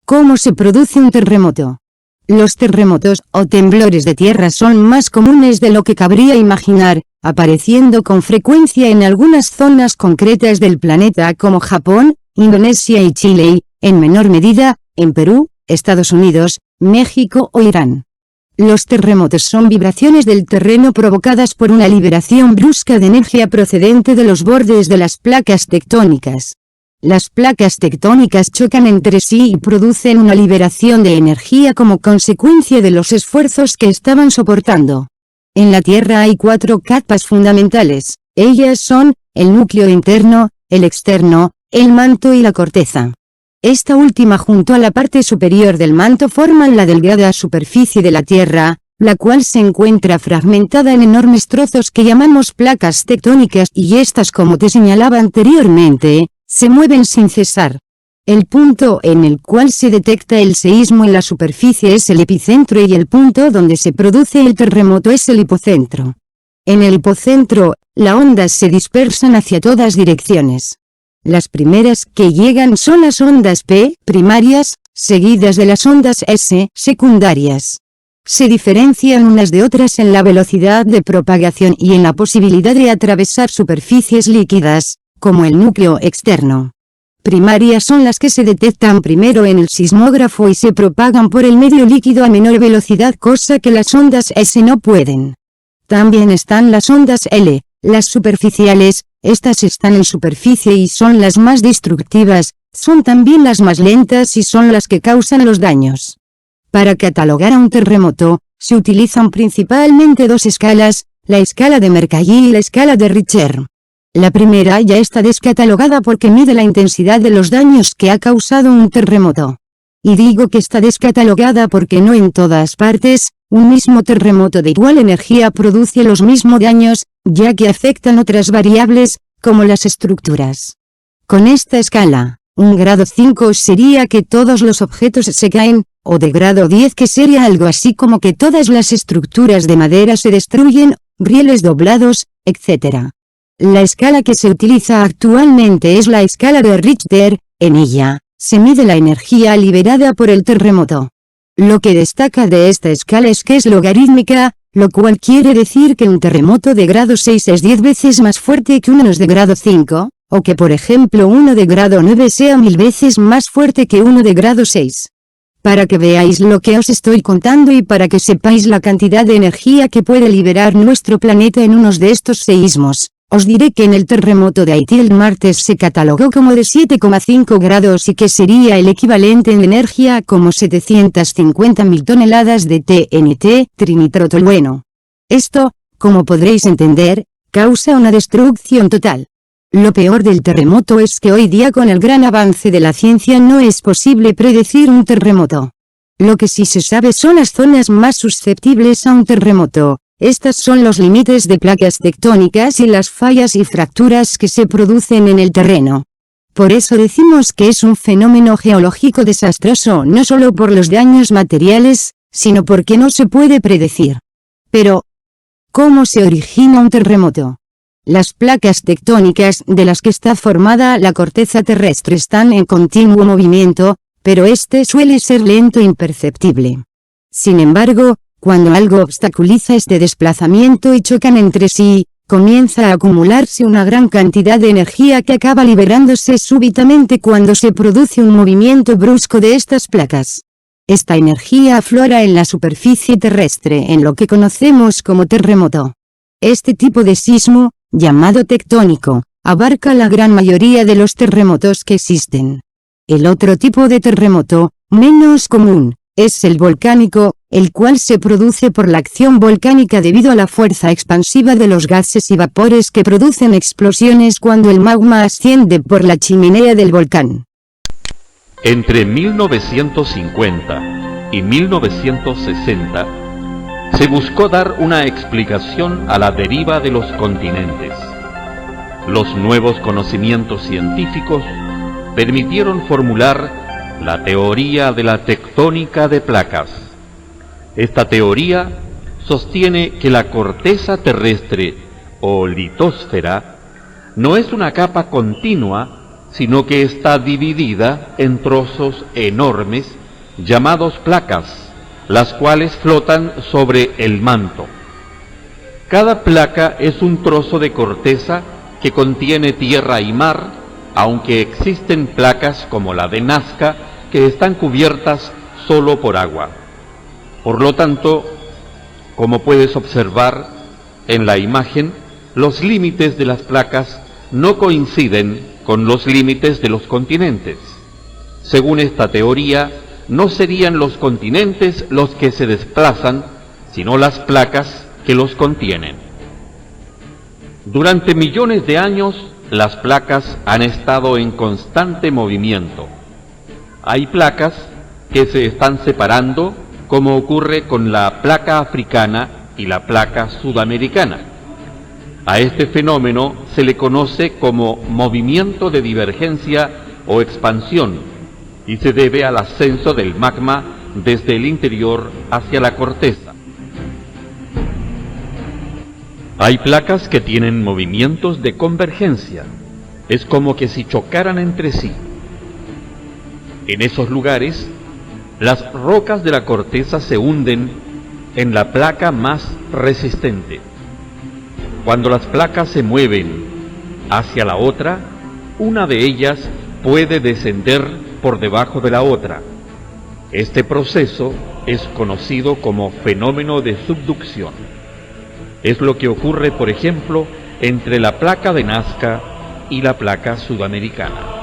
¿Cómo se produce un terremoto? Los terremotos o temblores de tierra son más comunes de lo que cabría imaginar, apareciendo con frecuencia en algunas zonas concretas del planeta como Japón, Indonesia y Chile y, en menor medida, en Perú, Estados Unidos, México o Irán. Los terremotos son vibraciones del terreno provocadas por una liberación brusca de energía procedente de los bordes de las placas tectónicas. Las placas tectónicas chocan entre sí y producen una liberación de energía como consecuencia de los esfuerzos que estaban soportando. En la Tierra hay 4 capas fundamentales, ellas son, el núcleo interno, el externo, el manto y la corteza. Esta última junto a la parte superior del manto forman la delgada superficie de la Tierra, la cual se encuentra fragmentada en enormes trozos que llamamos placas tectónicas y estas, como te señalaba anteriormente, se mueven sin cesar. El punto en el cual se detecta el seísmo en la superficie es el epicentro y el punto donde se produce el terremoto es el hipocentro. En el hipocentro, las ondas se dispersan hacia todas direcciones. Las primeras que llegan son las ondas P, primarias, seguidas de las ondas S, secundarias. Se diferencian unas de otras en la velocidad de propagación y en la posibilidad de atravesar superficies líquidas, como el núcleo externo. Primarias son las que se detectan primero en el sismógrafo y se propagan por el medio líquido a menor velocidad, cosa que las ondas S no pueden. También están las ondas L, las superficiales. Estas están en superficie y son las más destructivas, son también las más lentas y son las que causan los daños. Para catalogar a un terremoto, se utilizan principalmente 2 escalas, la escala de Mercalli y la escala de Richter. La primera ya está descatalogada porque mide la intensidad de los daños que ha causado un terremoto. Y digo que está descatalogada porque no en todas partes, un mismo terremoto de igual energía produce los mismos daños, ya que afectan otras variables, como las estructuras. Con esta escala, un grado 5 sería que todos los objetos se caen, o de grado 10 que sería algo así como que todas las estructuras de madera se destruyen, rieles doblados, etc. La escala que se utiliza actualmente es la escala de Richter, en ella, se mide la energía liberada por el terremoto. Lo que destaca de esta escala es que es logarítmica, lo cual quiere decir que un terremoto de grado 6 es 10 veces más fuerte que uno de grado 5, o que por ejemplo uno de grado 9 sea 1000 veces más fuerte que uno de grado 6. Para que veáis lo que os estoy contando y para que sepáis la cantidad de energía que puede liberar nuestro planeta en unos de estos seísmos, os diré que en el terremoto de Haití el martes se catalogó como de 7,5 grados y que sería el equivalente en energía como 750.000 toneladas de TNT, trinitrotolueno. Esto, como podréis entender, causa una destrucción total. Lo peor del terremoto es que hoy día con el gran avance de la ciencia no es posible predecir un terremoto. Lo que sí se sabe son las zonas más susceptibles a un terremoto. Estas son los límites de placas tectónicas y las fallas y fracturas que se producen en el terreno. Por eso decimos que es un fenómeno geológico desastroso no solo por los daños materiales, sino porque no se puede predecir. Pero, ¿cómo se origina un terremoto? Las placas tectónicas de las que está formada la corteza terrestre están en continuo movimiento, pero este suele ser lento e imperceptible. Sin embargo, cuando algo obstaculiza este desplazamiento y chocan entre sí, comienza a acumularse una gran cantidad de energía que acaba liberándose súbitamente cuando se produce un movimiento brusco de estas placas. Esta energía aflora en la superficie terrestre en lo que conocemos como terremoto. Este tipo de sismo, llamado tectónico, abarca la gran mayoría de los terremotos que existen. El otro tipo de terremoto, menos común, es el volcánico, el cual se produce por la acción volcánica debido a la fuerza expansiva de los gases y vapores que producen explosiones cuando el magma asciende por la chimenea del volcán. Entre 1950 y 1960, se buscó dar una explicación a la deriva de los continentes. Los nuevos conocimientos científicos permitieron formular la teoría de la tectónica de placas. Esta teoría sostiene que la corteza terrestre o litósfera no es una capa continua, sino que está dividida en trozos enormes llamados placas, las cuales flotan sobre el manto. Cada placa es un trozo de corteza que contiene tierra y mar, aunque existen placas como la de Nazca que están cubiertas solo por agua. Por lo tanto, como puedes observar en la imagen, los límites de las placas no coinciden con los límites de los continentes. Según esta teoría, no serían los continentes los que se desplazan, sino las placas que los contienen. Durante millones de años, las placas han estado en constante movimiento. Hay placas que se están separando, como ocurre con la placa africana y la placa sudamericana. A este fenómeno se le conoce como movimiento de divergencia o expansión y se debe al ascenso del magma desde el interior hacia la corteza. Hay placas que tienen movimientos de convergencia, es como que si chocaran entre sí. En esos lugares, las rocas de la corteza se hunden en la placa más resistente. Cuando las placas se mueven hacia la otra, una de ellas puede descender por debajo de la otra. Este proceso es conocido como fenómeno de subducción. Es lo que ocurre, por ejemplo, entre la placa de Nazca y la placa sudamericana.